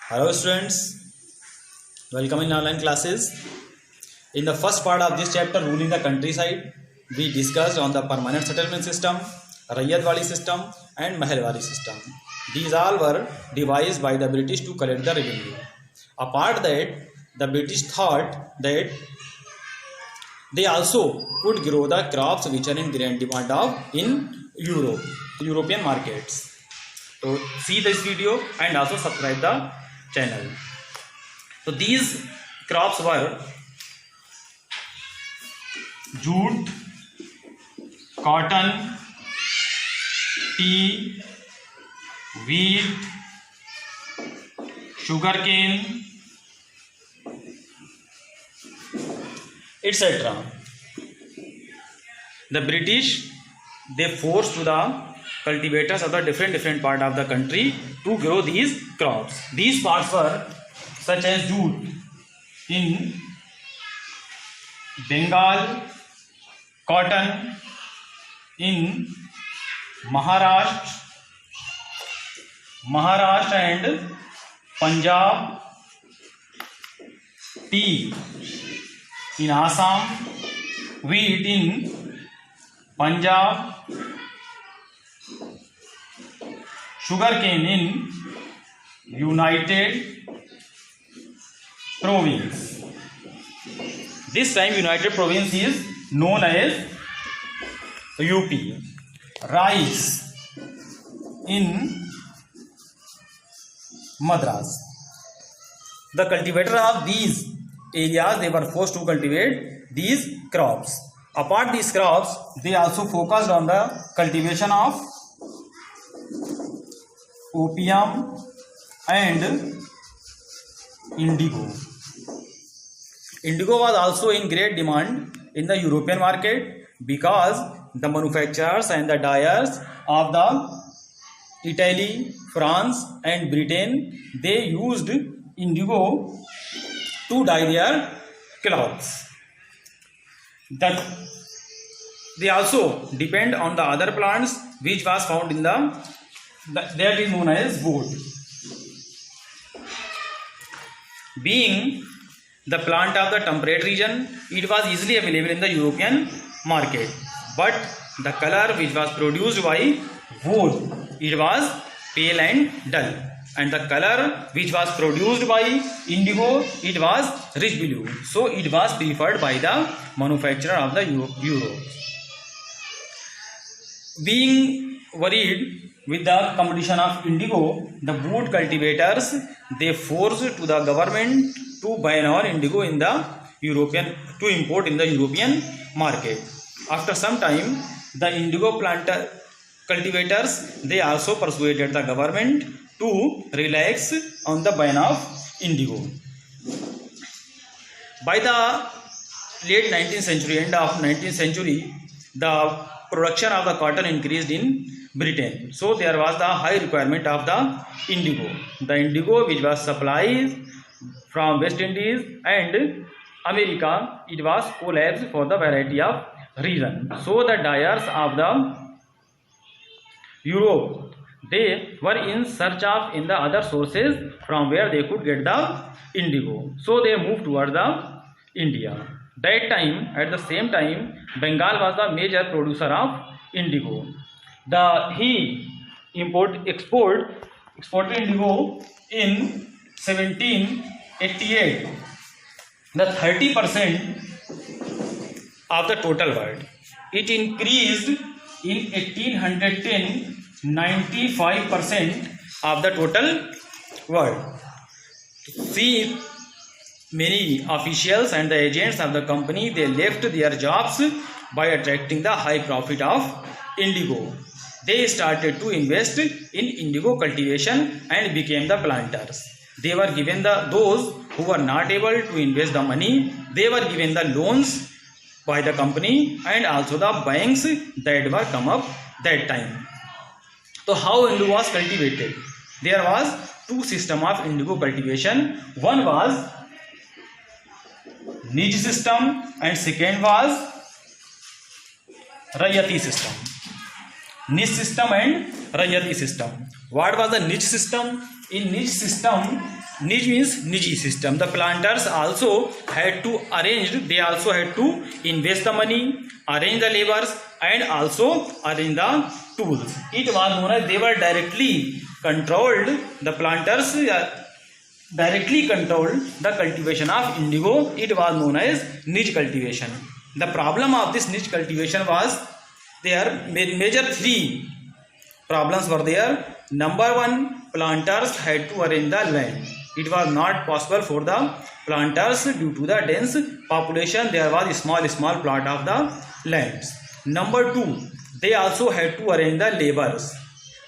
Hello students, welcome in online classes. In the first part of this chapter, ruling the countryside, we discussed on the permanent settlement system, Rayyatwadi system and Mahalwadi system. These all were devised by the British to collect the revenue. Apart that, the British thought that they also could grow the crops which are in great demand of in European markets. So see this video and also subscribe the channel. So these crops were jute, cotton, tea, wheat, sugarcane, etc. The British, they forced to the cultivators of the different part of the country to grow these crops. These parts were such as jute in Bengal, cotton in Maharashtra and Punjab, tea in Assam, wheat in Punjab, sugarcane in United Province. This time United Province is known as UP. Rice in Madras. The cultivator of these areas, they were forced to cultivate these crops. Apart these crops, they also focused on the cultivation of opium and indigo. Indigo was also in great demand in the European market because the manufacturers and the dyers of the Italy, France and Britain, they used indigo to dye their clothes. They also depend on the other plants which was found in that is known as wood. Being the plant of the temperate region, it was easily available in the European market. But the color which was produced by wood, it was pale and dull. And the color which was produced by indigo, it was rich blue. So it was preferred by the manufacturer of the Europe. Being worried with the competition of indigo, the wood cultivators, they forced to the government to ban all indigo in the to import in the European market. After some time, the indigo cultivators, they also persuaded the government to relax on the ban of indigo. By the late 19th century, end of 19th century, the production of the cotton increased in Britain. So there was the high requirement of the indigo. The indigo which was supplied from West Indies and America, it was collapsed for the variety of reasons. So the dyers of the Europe, they were in search of in the other sources from where they could get the indigo. So they moved towards the India. That time, at the same time, Bengal was the major producer of indigo. He exported indigo in 1788. The 30% of the total world. It increased in 1810. 95% of the total world. See, many officials and the agents of the company, they left their jobs by attracting the high profit of indigo. They started to invest in indigo cultivation and became the planters. They were given those who were not able to invest the money, they were given the loans by the company and also the banks that were come up that time. So how indigo was cultivated? There was two systems of indigo cultivation. One was niche system and second was Rayyati system. Niche system and Rayyati system. What was the niche system? In niche system, Niche means Niji system. The planters also had to invest the money, arrange the labors, and also arrange the tools. It was known as they were directly controlled. The planters directly controlled the cultivation of indigo. It was known as niche cultivation. The problem of this niche cultivation was there major three problems were there. Number one, planters had to arrange the land. It was not possible for the planters due to the dense population. There was a small plot of the lands. Number two, they also had to arrange the labors.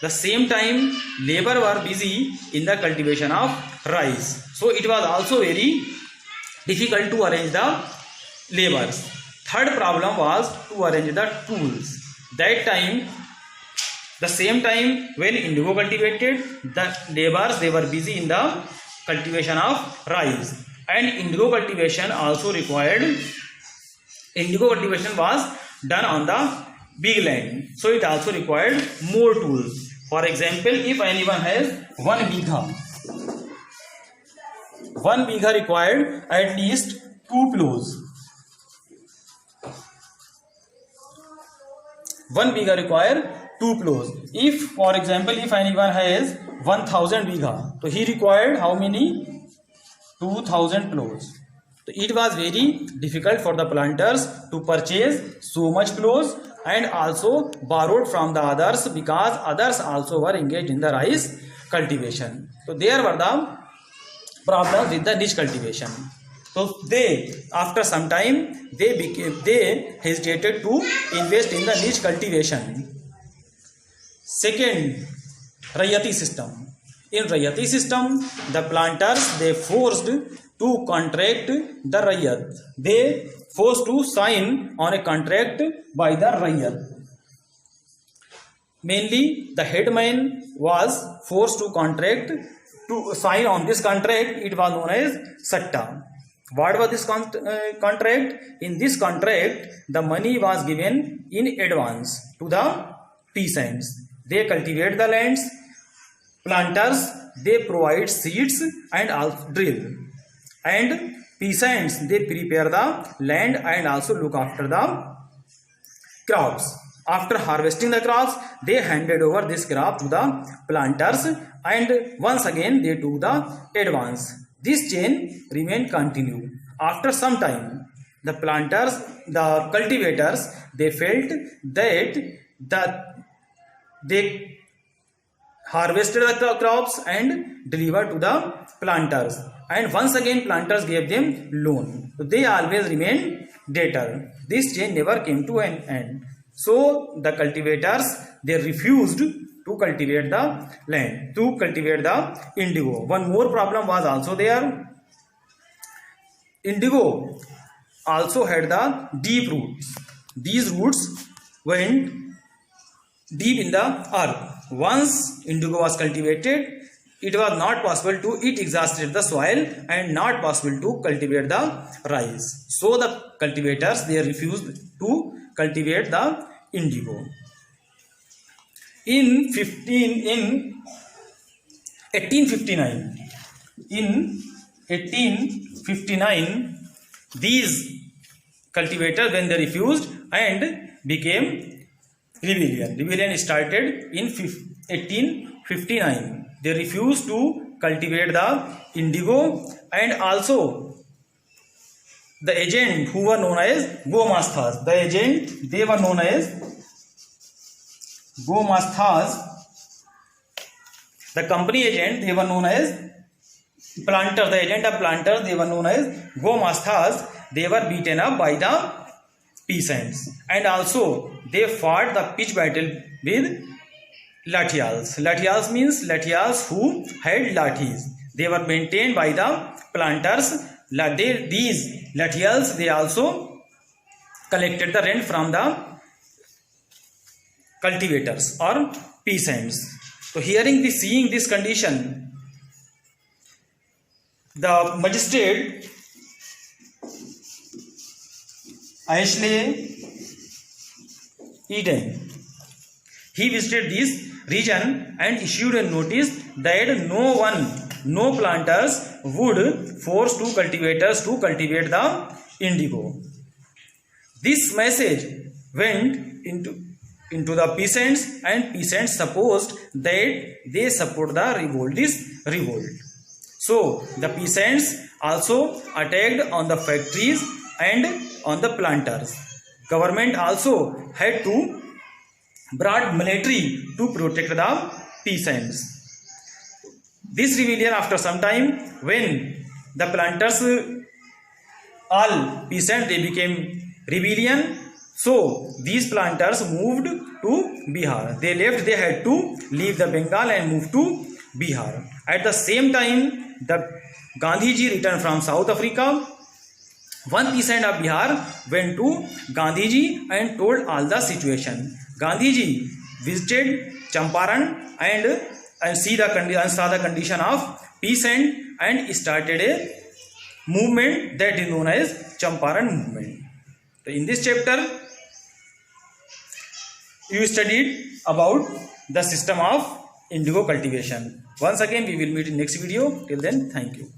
The same time, labor were busy in the cultivation of rice. So it was also very difficult to arrange the labors. Third problem was to arrange the tools. That time, the same time when indigo cultivated, the laborers they were busy in the cultivation of rice, and indigo cultivation was done on the big land, so it also required more tools. For example, if anyone has 1 bigha required at least 2 plows. 1 bigha required 2 plows. If, for example, if anyone has 1000 bigha, so he required how many? 2000 plows. So it was very difficult for the planters to purchase so much plows, and also borrowed from the others, because others also were engaged in the rice cultivation. So there were the problems with the niche cultivation. So they, after some time, they hesitated to invest in the niche cultivation. Second, Rayati system. In Rayati system, the planters they forced to contract the Rayat. They forced to sign on a contract by the Rayat. Mainly, the headman was forced to sign on this contract. It was known as Satta. What was this contract? In this contract, the money was given in advance to the peasants. They cultivate the lands. Planters they provide seeds and drill, and peasants they prepare the land and also look after the crops. After harvesting the crops, they handed over this crop to the planters, and once again they took the advance. This chain remained continued. After some time, the cultivators, they felt that they harvested the crops and delivered to the planters, and once again planters gave them loan. So they always remained debtor. This chain never came to an end. So the cultivators they refused to cultivate the land, to cultivate the indigo. One more problem was also there. Indigo also had the deep roots. These roots went deep in the earth. Once indigo was cultivated, it was not possible to, it exhausted the soil and not possible to cultivate the rice. So the cultivators they refused to cultivate the indigo. In 1859, these cultivators when they refused and became rebellion. Rebellion started in 1859. They refused to cultivate the indigo, and also the agent who were known as Gomasthas. The agent they were known as Gomasthas. The company agent they were known as planters. The agent of planters they were known as Gomasthas. They were beaten up by the peasants, and also they fought the pitch battle with Lathials. Lathials means Lathials who had lathis. They were maintained by the planters. These Lathials they also collected the rent from the cultivators or peasants. So seeing this condition, the magistrate Ashley Eden, he visited this region and issued a notice that no one no planters would force two cultivators to cultivate the indigo. This message went into the peasants, and peasants supposed that they support the revolt. This revolt. So the peasants also attacked on the factories and on the planters. Government also had to brought military to protect the peasants. This rebellion, after some time, when the planters, all peasants, they became rebellion. So these planters moved to Bihar. They had to leave the Bengal and move to Bihar. At the same time, the Gandhiji returned from South Africa. One peasant of Bihar went to Gandhiji and told all the situation. Gandhiji visited Champaran and saw the condition of peasant and started a movement that is known as Champaran movement. So in this chapter, you studied about the system of indigo cultivation. Once again, we will meet in next video. Till then, thank you.